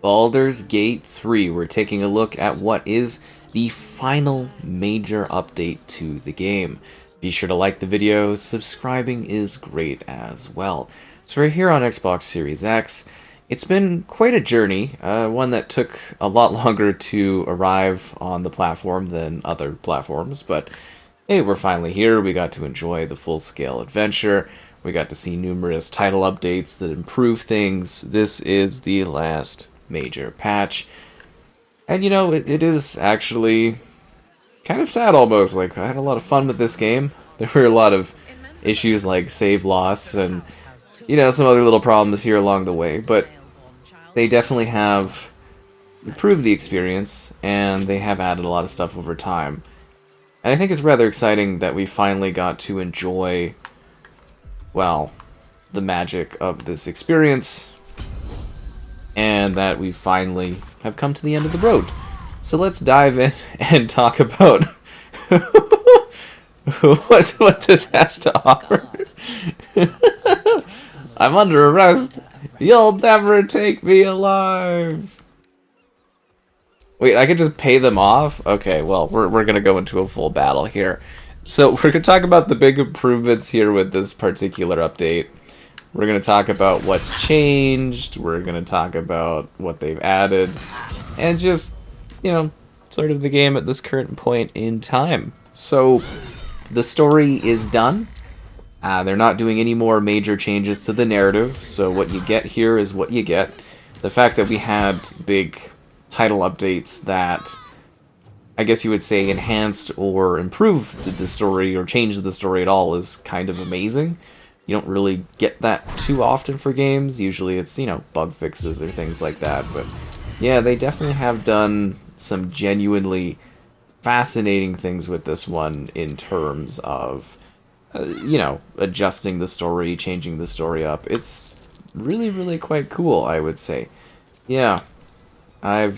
Baldur's Gate 3. We're taking a look at what is the final major update to the game. Be sure to like the video, subscribing is great as well. So we're here on Xbox Series X. It's been quite a journey, one that took a lot longer to arrive on the platform than other platforms, but hey, we're finally here. We got to enjoy the full-scale adventure. We got to see numerous title updates that improve things. This is the last major patch. And you know, it is actually kind of sad almost. Like, I had a lot of fun with this game. There were a lot of issues like save loss and, you know, some other little problems here along the way. But they definitely have improved the experience, and they have added a lot of stuff over time. And I think it's rather exciting that we finally got to enjoy, well, the magic of this experience, and that we finally have come to the end of the road. So let's dive in and talk about what this has to offer. I'm under arrest. You'll never take me alive. Wait, I could just pay them off? Okay, well, we're gonna go into a full battle here. So we're gonna talk about the big improvements here with this particular update. We're gonna talk about what's changed. We're gonna talk about what they've added, and just, you know, sort of the game at this current point in time. So the story is done. They're not doing any more major changes to the narrative, so what you get here is what you get. The fact that we had big title updates that, I guess you would say, enhanced or improved the story or changed the story at all is kind of amazing. You don't really get that too often for games. Usually it's, you know, bug fixes or things like that. But yeah, they definitely have done some genuinely fascinating things with this one in terms of, you know, adjusting the story, changing the story up. It's really, really quite cool, I would say. Yeah, I've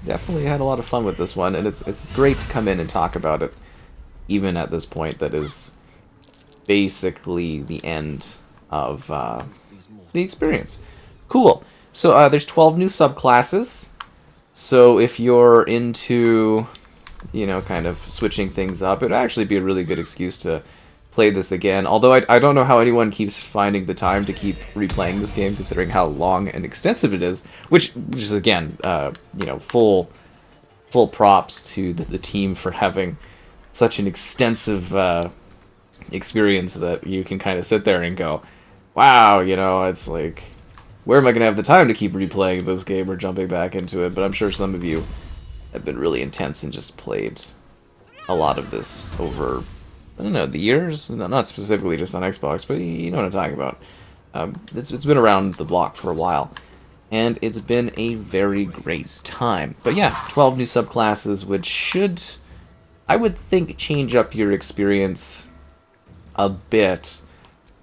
definitely had a lot of fun with this one, and it's great to come in and talk about it, even at this point that is basically the end of the experience. Cool. So there's 12 new subclasses. So if you're into, you know, kind of switching things up, it'd actually be a really good excuse to play this again. Although I don't know how anyone keeps finding the time to keep replaying this game, considering how long and extensive it is. Which is again, you know, full props to the team for having such an extensive experience that you can kind of sit there and go, wow, you know, it's like, where am I going to have the time to keep replaying this game or jumping back into it? But I'm sure some of you have been really intense and just played a lot of this over, I don't know, the years? Not specifically just on Xbox, but you know what I'm talking about. It's been around the block for a while, and it's been a very great time. But yeah, 12 new subclasses, which should, I would think, change up your experience a bit.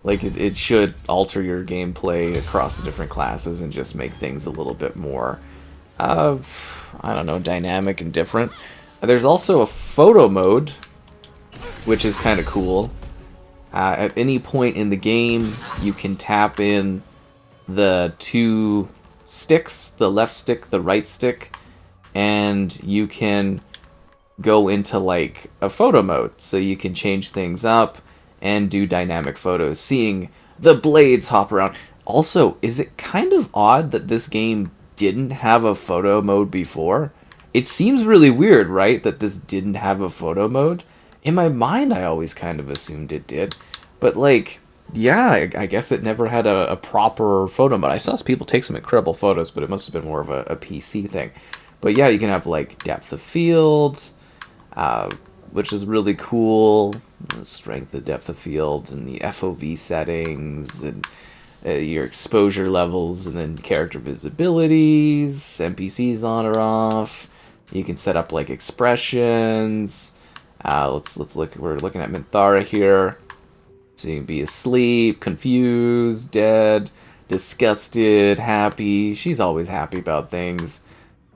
Like, it should alter your gameplay across the different classes and just make things a little bit more, I don't know, dynamic and different. There's also a photo mode, which is kind of cool. At any point in the game, you can tap in the two sticks, the left stick, the right stick, and you can go into, like, a photo mode. So you can change things up and do dynamic photos, seeing the blades hop around. Also, is it kind of odd that this game didn't have a photo mode before? It seems really weird, right, that this didn't have a photo mode? In my mind, I always kind of assumed it did. But, like, yeah, I guess it never had a proper photo mode. I saw people take some incredible photos, but it must have been more of a PC thing. But yeah, you can have, like, depth of field, which is really cool. The strength, the depth of field, and the FOV settings, and your exposure levels, and then character visibilities, NPCs on or off. You can set up, like, expressions. Let's look. We're looking at Minthara here. So you can be asleep, confused, dead, disgusted, happy. She's always happy about things.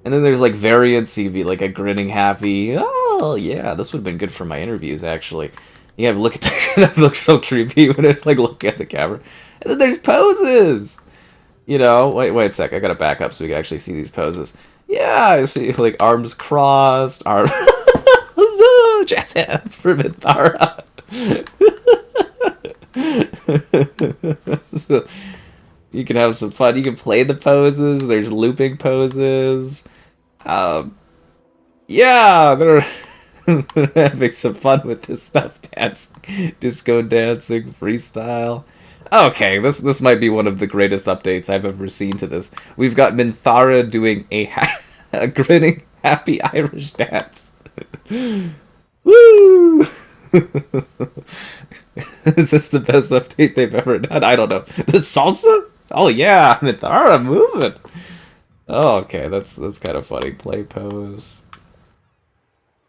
And then there's, like, variants. You can be, like, a grinning happy. Oh, yeah, this would have been good for my interviews, actually. You have a look at that. That looks so creepy when it's, like, looking at the camera. And then there's poses! You know, wait a sec. I gotta back up so we can actually see these poses. Yeah, I see, like, arms crossed, arms... Jazz hands for Minthara. So, you can have some fun. You can play the poses. There's looping poses. Um, yeah, they're having some fun with this stuff. Dancing, disco dancing, freestyle. Okay, this might be one of the greatest updates I've ever seen to this. We've got Minthara doing a grinning, happy Irish dance. Woo! Is this the best update they've ever done? I don't know. The salsa? Oh yeah, Minthara moving. Oh, okay, that's kind of funny. Play pose.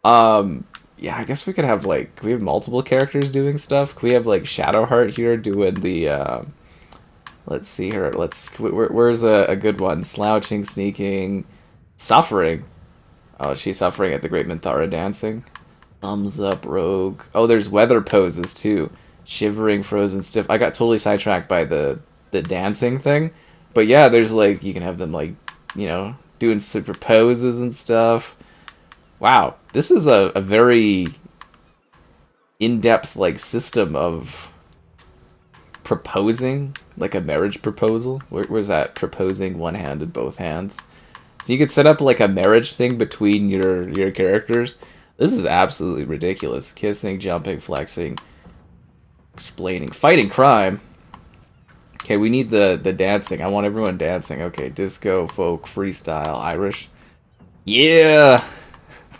Yeah, I guess we could have like, can we have multiple characters doing stuff? Can we have like Shadowheart here doing the let's see here. Where's a good one? Slouching, sneaking, suffering. Oh, she's suffering at the Great Minthara dancing. Thumbs up, rogue. Oh, there's weather poses too. Shivering, frozen, stiff. I got totally sidetracked by the dancing thing. But yeah, there's like, you can have them like, you know, doing super poses and stuff. Wow, this is a very in-depth like system of proposing, like a marriage proposal. Where's that? Proposing one-handed, both hands. So you could set up like a marriage thing between your characters. This is absolutely ridiculous. Kissing, jumping, flexing, explaining, fighting crime. Okay, we need the dancing. I want everyone dancing. Okay, disco, folk, freestyle, Irish. Yeah,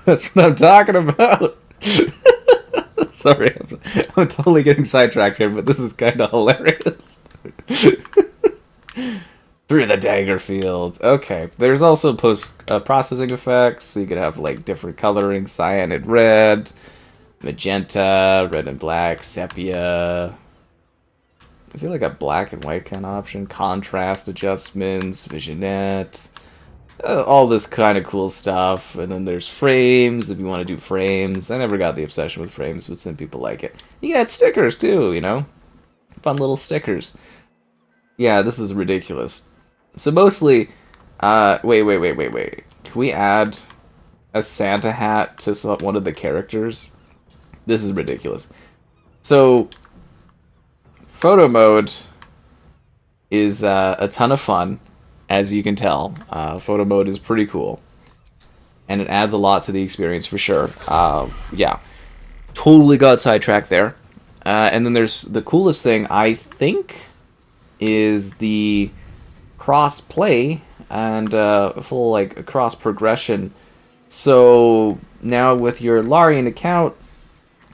that's what I'm talking about. Sorry, I'm totally getting sidetracked here, but this is kind of hilarious. Through the dagger field. Okay, there's also post-processing effects, so you could have like different coloring, cyanide red, magenta, red and black, sepia. Is there like a black and white kind of option? Contrast adjustments, visionette, all this kind of cool stuff. And then there's frames, if you want to do frames. I never got the obsession with frames, but some people like it. You can add stickers too, you know? Fun little stickers. Yeah, this is ridiculous. So mostly, wait. Can we add a Santa hat to one of the characters? This is ridiculous. So, photo mode is a ton of fun, as you can tell. Photo mode is pretty cool. And it adds a lot to the experience for sure. Yeah, totally got sidetracked there. And then there's the coolest thing, I think, is the cross-play and full like cross progression. So now with your Larian account,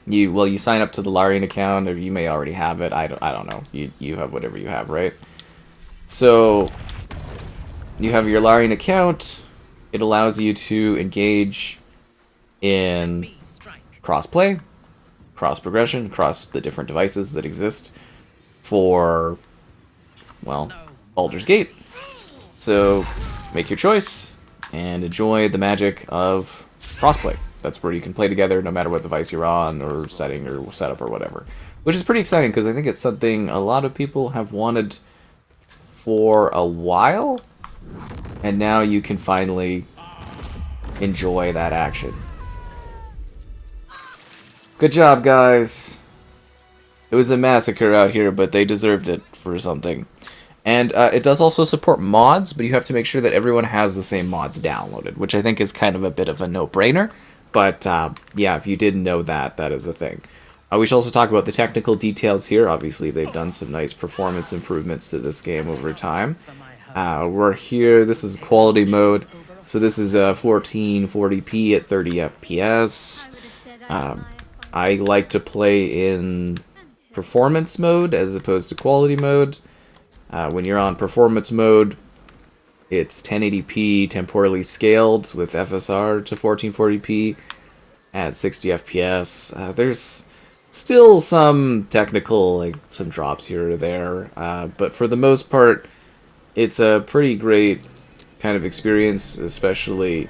you sign up to the Larian account, or you may already have it. I don't know. You have whatever you have, right? So you have your Larian account. It allows you to engage in cross-play, cross progression across the different devices that exist for, well, Baldur's Gate. So make your choice and enjoy the magic of crossplay. That's where you can play together no matter what device you're on or setting or setup or whatever. Which is pretty exciting because I think it's something a lot of people have wanted for a while. And now you can finally enjoy that action. Good job, guys. It was a massacre out here, but they deserved it for something. And it does also support mods, but you have to make sure that everyone has the same mods downloaded, which I think is kind of a bit of a no-brainer. But yeah, if you didn't know that, that is a thing. We should also talk about the technical details here. Obviously, they've done some nice performance improvements to this game over time. We're here. This is quality mode. So this is 1440p at 30 FPS. I like to play in performance mode as opposed to quality mode. When you're on performance mode, it's 1080p temporally scaled with FSR to 1440p at 60 FPS. There's still some technical, like some drops here or there, but for the most part, it's a pretty great kind of experience, especially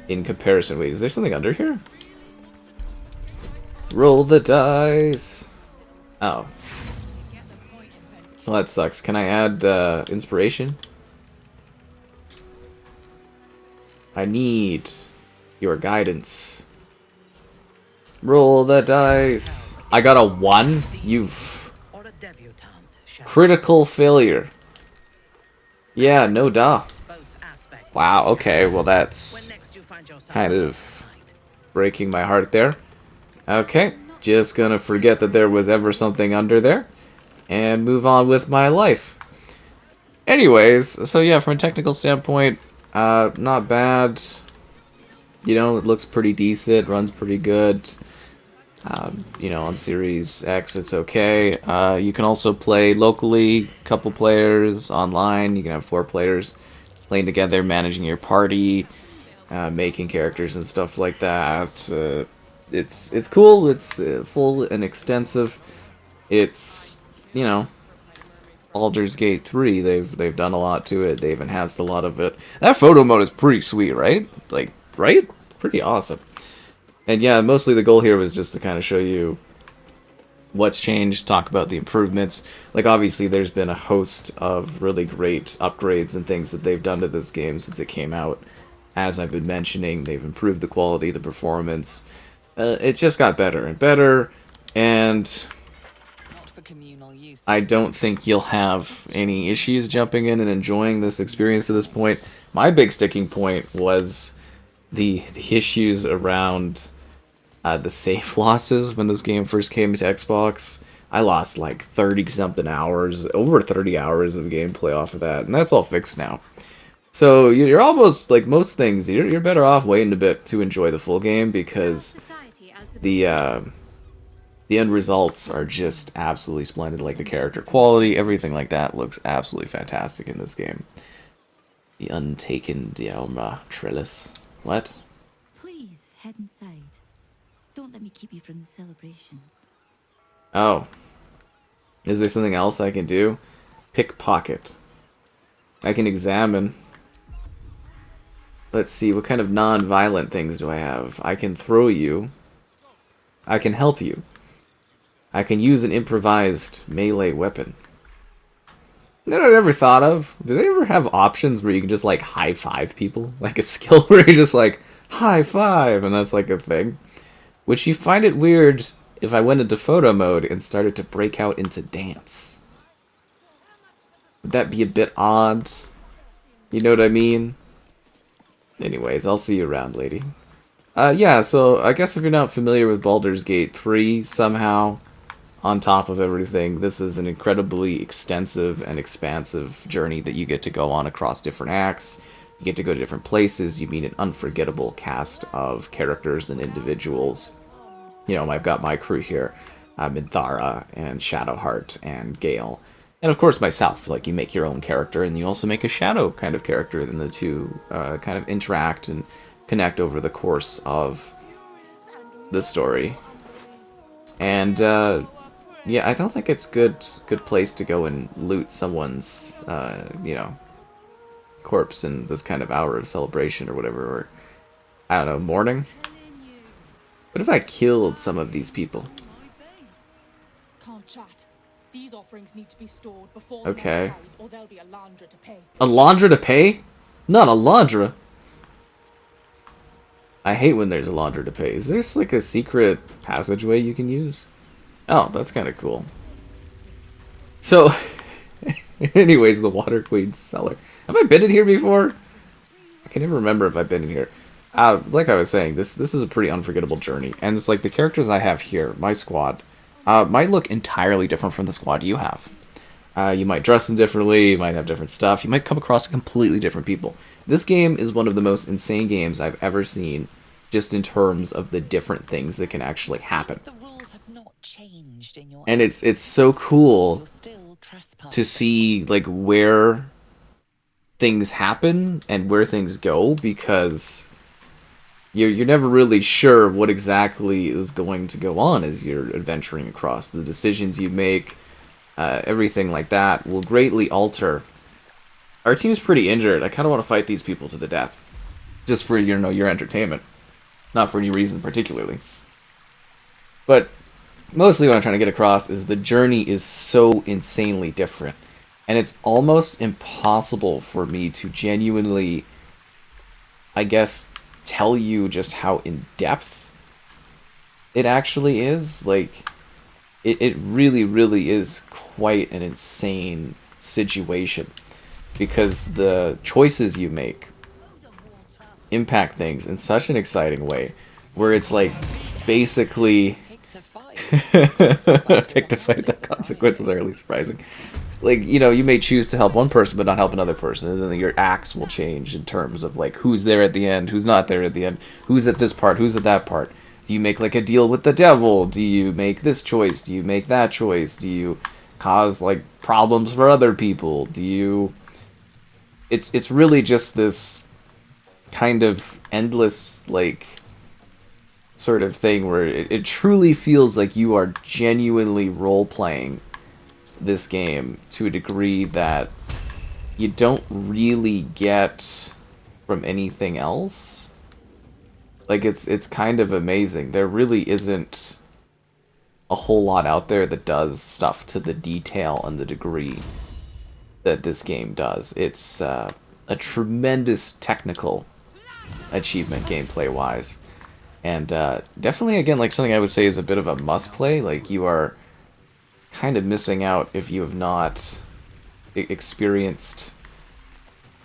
in comparison. Wait, is there something under here? Roll the dice. Oh. Well, that sucks. Can I add inspiration? I need your guidance. Roll the dice. I got a 1? You've... Critical failure. Yeah, no duh. Wow, okay, well that's kind of breaking my heart there. Okay, just gonna forget that there was ever something under there and move on with my life. Anyways, so yeah, from a technical standpoint, not bad. You know, it looks pretty decent, runs pretty good. You know, on Series X, it's okay. You can also play locally, couple players, online. You can have 4 players playing together, managing your party, making characters and stuff like that. It's cool. It's full and extensive. It's, you know, Baldur's Gate 3. They've done a lot to it. They've enhanced a lot of it. That photo mode is pretty sweet, right? Like, right? Pretty awesome. And yeah, mostly the goal here was just to kind of show you what's changed, talk about the improvements. Like, obviously, there's been a host of really great upgrades and things that they've done to this game since it came out. As I've been mentioning, they've improved the quality, the performance. It just got better and better, and I don't think you'll have any issues jumping in and enjoying this experience to this point. My big sticking point was the issues around the save losses when this game first came to Xbox. I lost like 30-something hours, over 30 hours of gameplay off of that, and that's all fixed now. So you're almost, like most things, you're better off waiting a bit to enjoy the full game, because the end results are just absolutely splendid. Like the character quality, everything like that looks absolutely fantastic in this game. The Untaken Dialma Trellis. What? Please head inside. Don't let me keep you from the celebrations. Oh. Is there something else I can do? Pickpocket. I can examine. Let's see, what kind of non-violent things do I have? I can throw you. I can help you. I can use an improvised melee weapon. You know what I never thought of? Do they ever have options where you can just, like, high-five people? Like a skill where you just, like, high-five, and that's, like, a thing? Would you find it weird if I went into photo mode and started to break out into dance? Would that be a bit odd? You know what I mean? Anyways, I'll see you around, lady. Yeah, so I guess if you're not familiar with Baldur's Gate 3, somehow, on top of everything, this is an incredibly extensive and expansive journey that you get to go on across different acts. You get to go to different places. You meet an unforgettable cast of characters and individuals. You know, I've got my crew here, Minthara and Shadowheart and Gale. And of course myself. Like, you make your own character, and you also make a Shadow kind of character, and the two kind of interact and connect over the course of the story. And yeah, I don't think it's good place to go and loot someone's you know, corpse in this kind of hour of celebration or whatever, or I don't know, mourning. What if I killed some of these people? Can't chat. These offerings need to be stored before okay. time, or there'll be a Landra to pay. A Landra to pay? Not a Landra. I hate when there's a Landra to pay. Is there like a secret passageway you can use? Oh, that's kind of cool. So, anyways, the Water Queen's cellar. Have I been in here before? I can never remember if I've been in here. Like I was saying, this is a pretty unforgettable journey. And it's like the characters I have here, my squad, might look entirely different from the squad you have. You might dress them differently, you might have different stuff, you might come across completely different people. This game is one of the most insane games I've ever seen, just in terms of the different things that can actually happen. And it's so cool to see like where things happen and where things go, because you're never really sure what exactly is going to go on as you're adventuring across. The decisions you make, everything like that, will greatly alter. Our team's pretty injured. I kind of want to fight these people to the death, just for, you know, your entertainment, not for any reason particularly. But mostly what I'm trying to get across is the journey is so insanely different. And it's almost impossible for me to genuinely, I guess, tell you just how in-depth it actually is. Like, it really, really is quite an insane situation. Because the choices you make impact things in such an exciting way. Where it's like, basically... Pick to fight, the consequences are really surprising. Like, you know, you may choose to help one person but not help another person, and then your acts will change in terms of like who's there at the end, who's not there at the end, who's at this part, who's at that part. Do you make like a deal with the devil? Do you make this choice? Do you make that choice? Do you cause like problems for other people? Do you... It's really just this kind of endless like sort of thing where it truly feels like you are genuinely role-playing this game to a degree that you don't really get from anything else. Like, it's kind of amazing. There really isn't a whole lot out there that does stuff to the detail and the degree that this game does. It's a tremendous technical achievement gameplay-wise. And definitely, again, like something I would say is a bit of a must-play. Like, you are kind of missing out if you have not experienced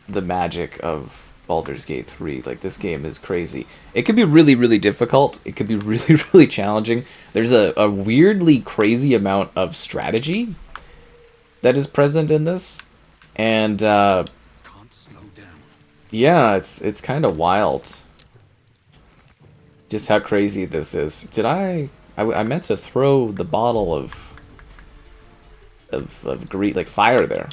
the magic of Baldur's Gate 3. Like, this game is crazy. It can be really, really difficult. It can be really, really challenging. There's a weirdly crazy amount of strategy that is present in this. And, Can't slow down. yeah, it's kind of wild. Just how crazy this is. Did I meant to throw the bottle of greed, like fire there.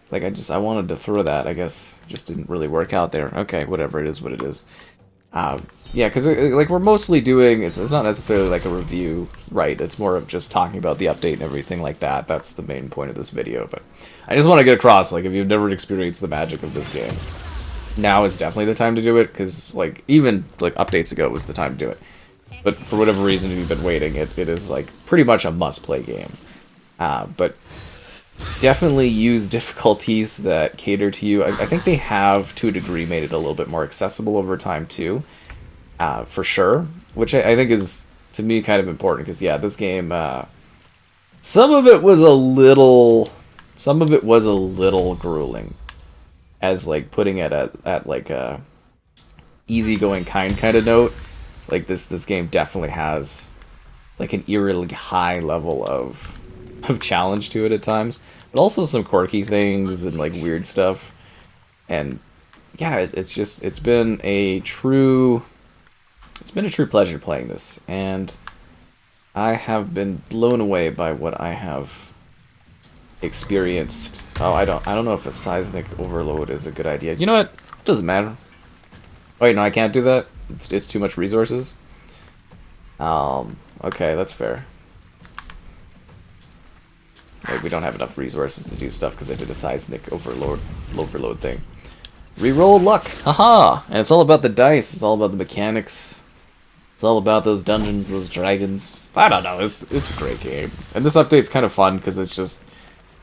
Like I wanted to throw that. I guess just didn't really work out there. Okay, whatever, it is what it is. Yeah, because like we're mostly doing, it's not necessarily like a review, right? It's more of just talking about the update and everything like that. That's the main point of this video. But I just want to get across, like, if you've never experienced the magic of this game, now is definitely the time to do it, because like even like updates ago was the time to do it. But for whatever reason, if you've been waiting, it is like pretty much a must-play game. But definitely use difficulties that cater to you. I think they have, to a degree, made it a little bit more accessible over time too, for sure. Which I think is, to me, kind of important, because yeah, this game, some of it was a little grueling. As like putting it at like a easygoing kind of note, like this game definitely has like an eerily high level of challenge to it at times, but also some quirky things and like weird stuff. And yeah, it's been a true pleasure playing this, and I have been blown away by what I have experienced. Oh, I don't know if a seismic overload is a good idea. You know what? It doesn't matter. Wait, no, I can't do that. It's too much resources. Okay, that's fair. Like, we don't have enough resources to do stuff because I did a seismic overload thing. Reroll luck, haha! And it's all about the dice. It's all about the mechanics. It's all about those dungeons, those dragons. I don't know. It's a great game, and this update's kind of fun because it's just,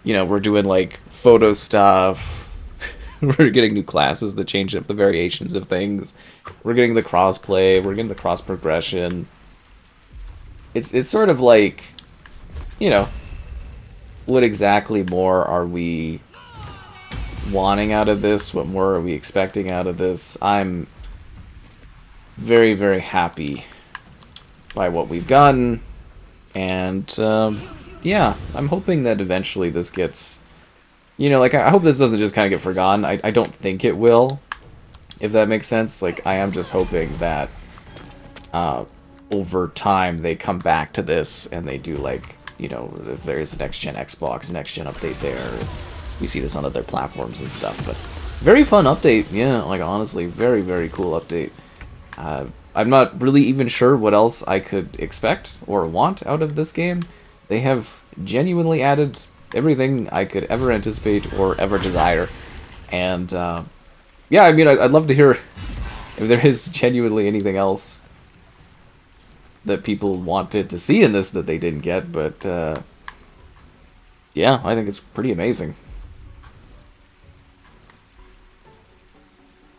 you know, we're doing like photo stuff. We're getting new classes that change up the variations of things. We're getting the crossplay. We're getting the cross progression. It's sort of like, you know, what exactly more are we wanting out of this? What more are we expecting out of this? I'm very, very happy by what we've gotten, and yeah, I'm hoping that eventually this gets, you know, like, I hope this doesn't just kind of get forgotten. I don't think it will, if that makes sense. Like, I am just hoping that over time they come back to this and they do, like, you know, if there's a next-gen Xbox, next-gen update there, we see this on other platforms and stuff. But very fun update, yeah, like, honestly, very, very cool update. I'm not really even sure what else I could expect or want out of this game. They have genuinely added everything I could ever anticipate or ever desire. And, yeah, I mean, I'd love to hear if there is genuinely anything else that people wanted to see in this that they didn't get, but yeah, I think it's pretty amazing.